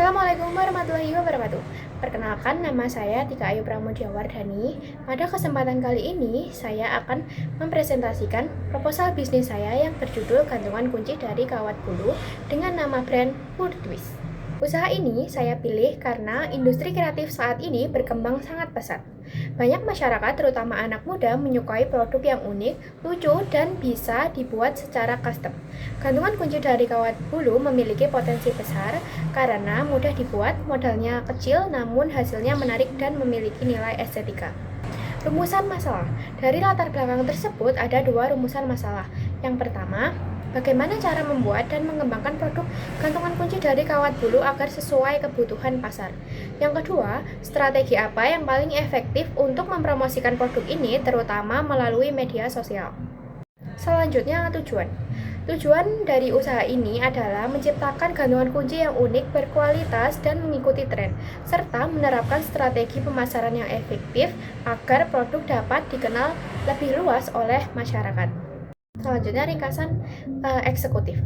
Assalamualaikum warahmatullahi wabarakatuh. Perkenalkan, nama saya Tika Ayu Pramudiawardhani. Pada kesempatan kali ini, saya akan mempresentasikan proposal bisnis saya yang berjudul Gantungan Kunci dari Kawat Bulu dengan nama brand Purtwist. Usaha ini saya pilih karena industri kreatif saat ini berkembang sangat pesat. Banyak masyarakat, terutama anak muda, menyukai produk yang unik, lucu, dan bisa dibuat secara custom. Gantungan kunci dari kawat bulu memiliki potensi besar karena mudah dibuat, modalnya kecil, namun hasilnya menarik dan memiliki nilai estetika. Rumusan masalah. Dari latar belakang tersebut ada dua rumusan masalah. Yang pertama, bagaimana cara membuat dan mengembangkan produk gantungan kunci dari kawat bulu agar sesuai kebutuhan pasar. Yang kedua, strategi apa yang paling efektif untuk mempromosikan produk ini terutama melalui media sosial. Selanjutnya, tujuan. Tujuan dari usaha ini adalah menciptakan gantungan kunci yang unik, berkualitas, dan mengikuti tren, serta menerapkan strategi pemasaran yang efektif agar produk dapat dikenal lebih luas oleh masyarakat. Selanjutnya, ringkasan eksekutif.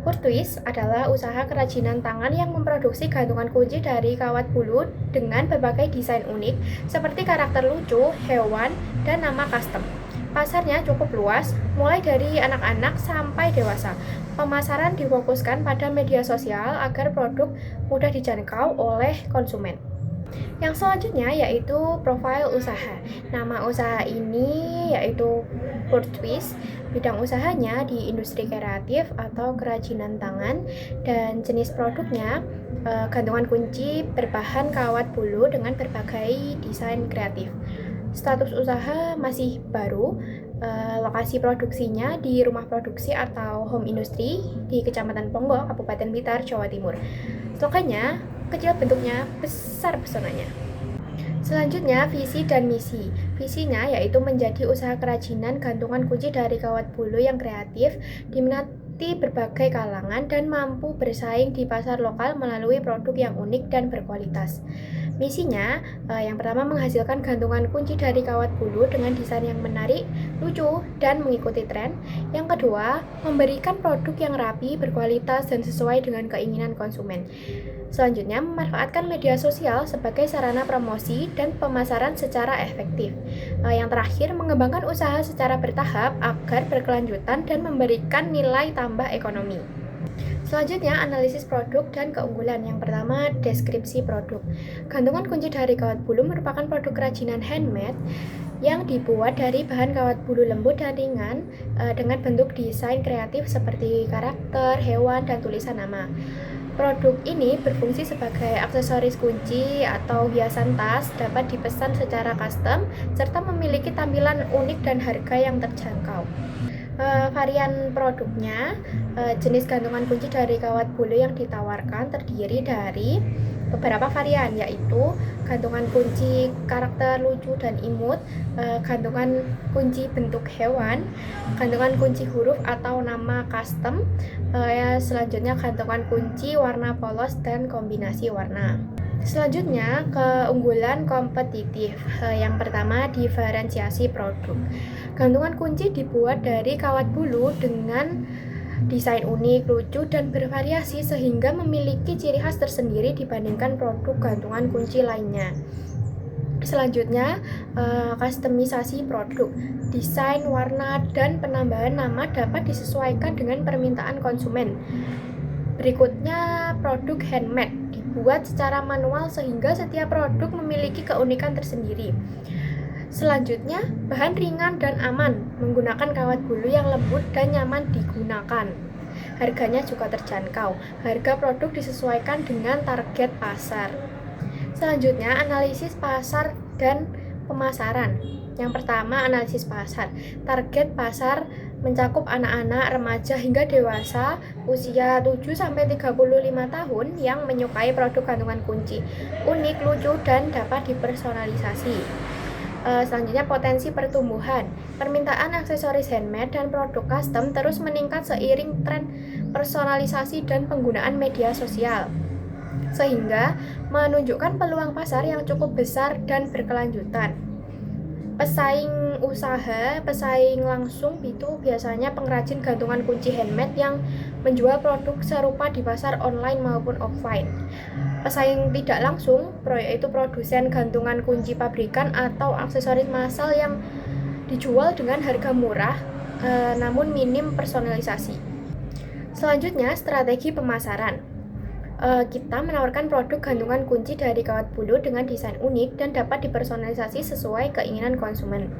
Purtwist adalah usaha kerajinan tangan yang memproduksi gantungan kunci dari kawat bulu dengan berbagai desain unik seperti karakter lucu, hewan, dan nama custom. Pasarnya cukup luas, mulai dari anak-anak sampai dewasa. Pemasaran difokuskan pada media sosial agar produk mudah dijangkau oleh konsumen. Yang selanjutnya yaitu profil usaha. Nama usaha ini yaitu Purtwist. Bidang usahanya di industri kreatif atau kerajinan tangan, dan jenis produknya gantungan kunci berbahan kawat bulu dengan berbagai desain kreatif. Status usaha masih baru. Lokasi produksinya di rumah produksi atau home industry di Kecamatan Ponggok, Kabupaten Blitar, Jawa Timur. Slogannya kecil bentuknya, besar pesonanya. Selanjutnya, visi dan misi. Visinya yaitu menjadi usaha kerajinan gantungan kunci dari kawat bulu yang kreatif, diminati berbagai kalangan, dan mampu bersaing di pasar lokal melalui produk yang unik dan berkualitas. Misinya, yang pertama menghasilkan gantungan kunci dari kawat bulu dengan desain yang menarik, lucu, dan mengikuti tren. Yang kedua, memberikan produk yang rapi, berkualitas, dan sesuai dengan keinginan konsumen. Selanjutnya, memanfaatkan media sosial sebagai sarana promosi dan pemasaran secara efektif. Yang terakhir, mengembangkan usaha secara bertahap agar berkelanjutan dan memberikan nilai tambah ekonomi. Selanjutnya, analisis produk dan keunggulan. Yang pertama, deskripsi produk. Gantungan kunci dari kawat bulu merupakan produk kerajinan handmade yang dibuat dari bahan kawat bulu lembut dan ringan dengan bentuk desain kreatif seperti karakter, hewan, dan tulisan nama. Produk ini berfungsi sebagai aksesoris kunci atau hiasan tas, dapat dipesan secara custom, serta memiliki tampilan unik dan harga yang terjangkau. Varian produknya, jenis gantungan kunci dari kawat bulu yang ditawarkan terdiri dari beberapa varian, yaitu gantungan kunci karakter lucu dan imut, gantungan kunci bentuk hewan, gantungan kunci huruf atau nama custom, selanjutnya gantungan kunci warna polos dan kombinasi warna. Selanjutnya, keunggulan kompetitif. Yang pertama, diferensiasi produk. Gantungan kunci dibuat dari kawat bulu dengan desain unik, lucu, dan bervariasi sehingga memiliki ciri khas tersendiri dibandingkan produk gantungan kunci lainnya. Selanjutnya, kustomisasi produk. Desain, warna, dan penambahan nama dapat disesuaikan dengan permintaan konsumen. Berikutnya, produk handmade dibuat secara manual sehingga setiap produk memiliki keunikan tersendiri. Selanjutnya, bahan ringan dan aman, menggunakan kawat bulu yang lembut dan nyaman digunakan. Harganya juga terjangkau. Harga produk disesuaikan dengan target pasar. Selanjutnya, analisis pasar dan pemasaran. Yang pertama, analisis pasar. Target pasar mencakup anak-anak, remaja, hingga dewasa usia 7-35 tahun yang menyukai produk gantungan kunci unik, lucu, dan dapat dipersonalisasi. Selanjutnya, potensi pertumbuhan. Permintaan aksesoris handmade dan produk custom terus meningkat seiring tren personalisasi dan penggunaan media sosial, sehingga menunjukkan peluang pasar yang cukup besar dan berkelanjutan. Pesaing langsung itu biasanya pengrajin gantungan kunci handmade yang menjual produk serupa di pasar online maupun offline. Pesaing tidak langsung, yaitu produsen gantungan kunci pabrikan atau aksesoris massal yang dijual dengan harga murah, namun minim personalisasi. Selanjutnya, strategi pemasaran. Kita menawarkan produk gantungan kunci dari kawat bulu dengan desain unik dan dapat dipersonalisasi sesuai keinginan konsumen.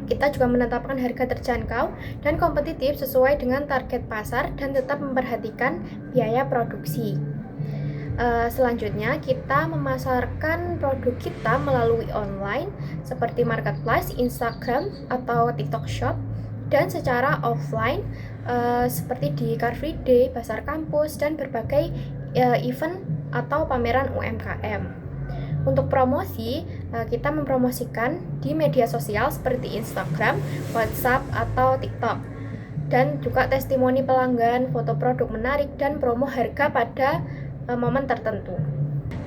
Kita juga menetapkan harga terjangkau dan kompetitif sesuai dengan target pasar dan tetap memperhatikan biaya produksi. Selanjutnya, kita memasarkan produk kita melalui online seperti marketplace, Instagram, atau TikTok Shop, dan secara offline seperti di Car Free Day, pasar kampus, dan berbagai event atau pameran UMKM. Untuk promosi, kita mempromosikan di media sosial seperti Instagram, WhatsApp, atau TikTok, dan juga testimoni pelanggan, foto produk menarik, dan promo harga pada momen tertentu.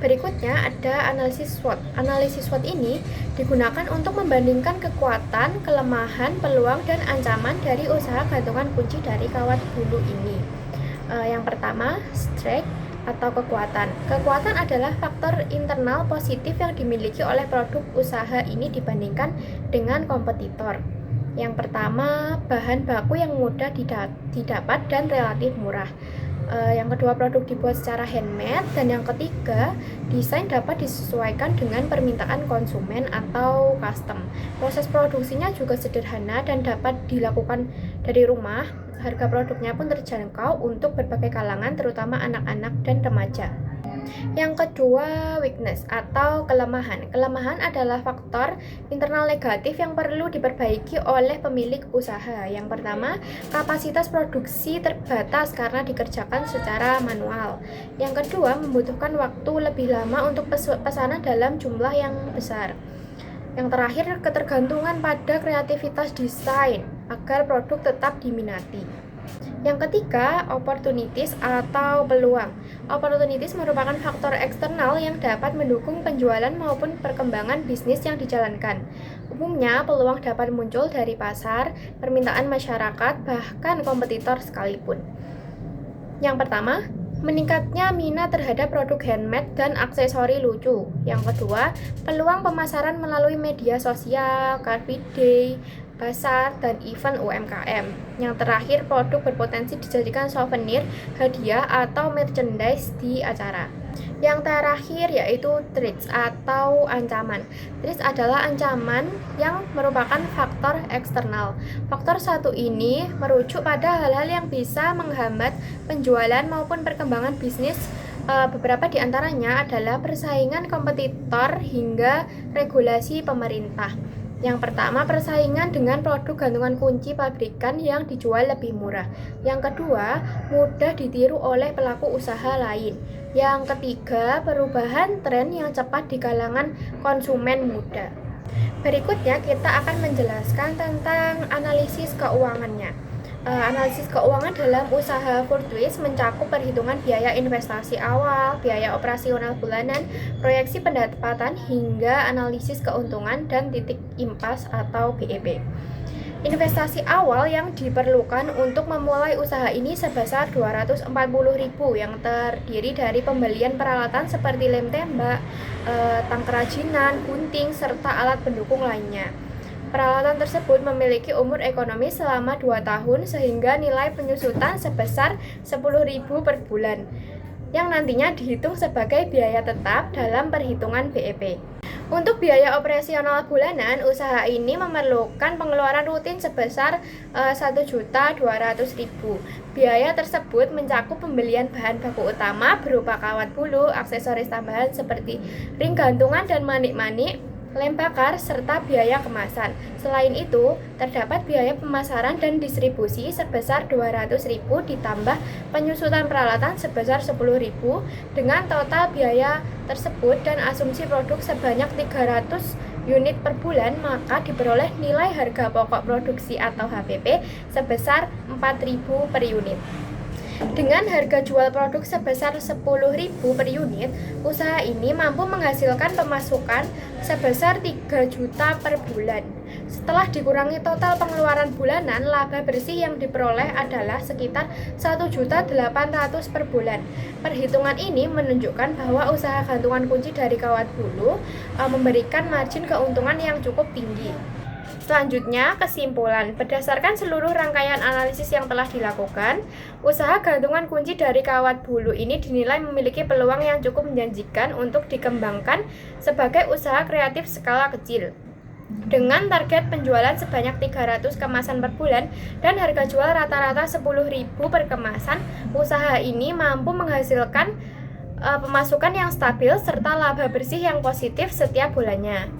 Berikutnya ada analisis SWOT. Analisis SWOT ini digunakan untuk membandingkan kekuatan, kelemahan, peluang, dan ancaman dari usaha gantungan kunci dari kawat bulu ini. Yang pertama, strength atau kekuatan. Kekuatan adalah faktor internal positif yang dimiliki oleh produk usaha ini dibandingkan dengan kompetitor. Yang pertama, bahan baku yang mudah didapat dan relatif murah. Yang kedua, produk dibuat secara handmade. Dan yang ketiga, desain dapat disesuaikan dengan permintaan konsumen atau custom. Proses produksinya juga sederhana dan dapat dilakukan dari rumah. Harga produknya pun terjangkau untuk berbagai kalangan, terutama anak-anak dan remaja. Yang kedua, weakness atau kelemahan. Kelemahan adalah faktor internal negatif yang perlu diperbaiki oleh pemilik usaha. Yang pertama, kapasitas produksi terbatas karena dikerjakan secara manual. Yang kedua, membutuhkan waktu lebih lama untuk pesanan dalam jumlah yang besar. Yang terakhir, ketergantungan pada kreativitas desain agar produk tetap diminati. Yang ketiga, opportunities atau peluang. Opportunities merupakan faktor eksternal yang dapat mendukung penjualan maupun perkembangan bisnis yang dijalankan. Umumnya, peluang dapat muncul dari pasar, permintaan masyarakat, bahkan kompetitor sekalipun. Yang pertama, meningkatnya minat terhadap produk handmade dan aksesori lucu. Yang kedua, peluang pemasaran melalui media sosial, Car Free Day, pasar, dan event UMKM. Yang terakhir, produk berpotensi dijadikan souvenir, hadiah, atau merchandise di acara. Yang terakhir yaitu threats atau ancaman. Threats adalah ancaman yang merupakan faktor eksternal. Faktor satu ini merujuk pada hal-hal yang bisa menghambat penjualan maupun perkembangan bisnis. Beberapa di antaranya adalah persaingan kompetitor hingga regulasi pemerintah. Yang pertama, persaingan dengan produk gantungan kunci pabrikan yang dijual lebih murah. Yang kedua, mudah ditiru oleh pelaku usaha lain. Yang ketiga, perubahan tren yang cepat di kalangan konsumen muda. Berikutnya kita akan menjelaskan tentang analisis keuangannya. Analisis keuangan dalam usaha food twist mencakup perhitungan biaya investasi awal, biaya operasional bulanan, proyeksi pendapatan, hingga analisis keuntungan dan titik impas atau BEP. Investasi awal yang diperlukan untuk memulai usaha ini sebesar 240.000 yang terdiri dari pembelian peralatan seperti lem tembak, tang kerajinan, gunting, serta alat pendukung lainnya. Peralatan tersebut memiliki umur ekonomis selama 2 tahun sehingga nilai penyusutan sebesar 10.000 per bulan yang nantinya dihitung sebagai biaya tetap dalam perhitungan BEP. Untuk biaya operasional bulanan, usaha ini memerlukan pengeluaran rutin sebesar 1.200.000. Biaya tersebut mencakup pembelian bahan baku utama berupa kawat bulu, aksesoris tambahan seperti ring gantungan dan manik-manik, lem bakar, serta biaya kemasan. Selain itu, terdapat biaya pemasaran dan distribusi sebesar 200.000 ditambah penyusutan peralatan sebesar 10.000. Dengan total biaya tersebut dan asumsi produk sebanyak 300 unit per bulan, maka diperoleh nilai harga pokok produksi atau HPP sebesar 4.000 per unit. Dengan harga jual produk sebesar 10.000 per unit, usaha ini mampu menghasilkan pemasukan sebesar 3 juta per bulan. Setelah dikurangi total pengeluaran bulanan, laba bersih yang diperoleh adalah sekitar 1.800.000 per bulan. Perhitungan ini menunjukkan bahwa usaha gantungan kunci dari Kawat Bulu memberikan margin keuntungan yang cukup tinggi. Selanjutnya, kesimpulan. Berdasarkan seluruh rangkaian analisis yang telah dilakukan, usaha gantungan kunci dari Kawat Bulu ini dinilai memiliki peluang yang cukup menjanjikan untuk dikembangkan sebagai usaha kreatif skala kecil. Dengan target penjualan sebanyak 300 kemasan per bulan dan harga jual rata-rata 10.000 per kemasan, usaha ini mampu menghasilkan pemasukan yang stabil serta laba bersih yang positif setiap bulannya.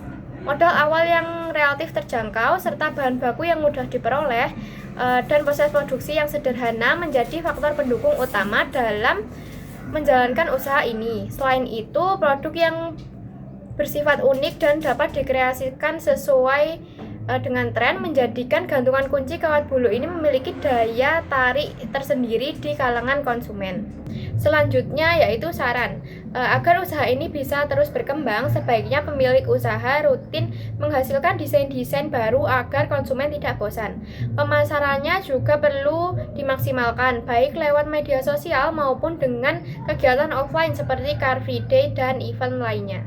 Modal awal yang relatif terjangkau serta bahan baku yang mudah diperoleh dan proses produksi yang sederhana menjadi faktor pendukung utama dalam menjalankan usaha ini. Selain itu, produk yang bersifat unik dan dapat dikreasikan sesuai dengan tren menjadikan gantungan kunci Kawat Bulu ini memiliki daya tarik tersendiri di kalangan konsumen. Selanjutnya yaitu saran. Agar usaha ini bisa terus berkembang, sebaiknya pemilik usaha rutin menghasilkan desain-desain baru agar konsumen tidak bosan. Pemasarannya juga perlu dimaksimalkan, baik lewat media sosial maupun dengan kegiatan offline seperti Car Free Day dan event lainnya.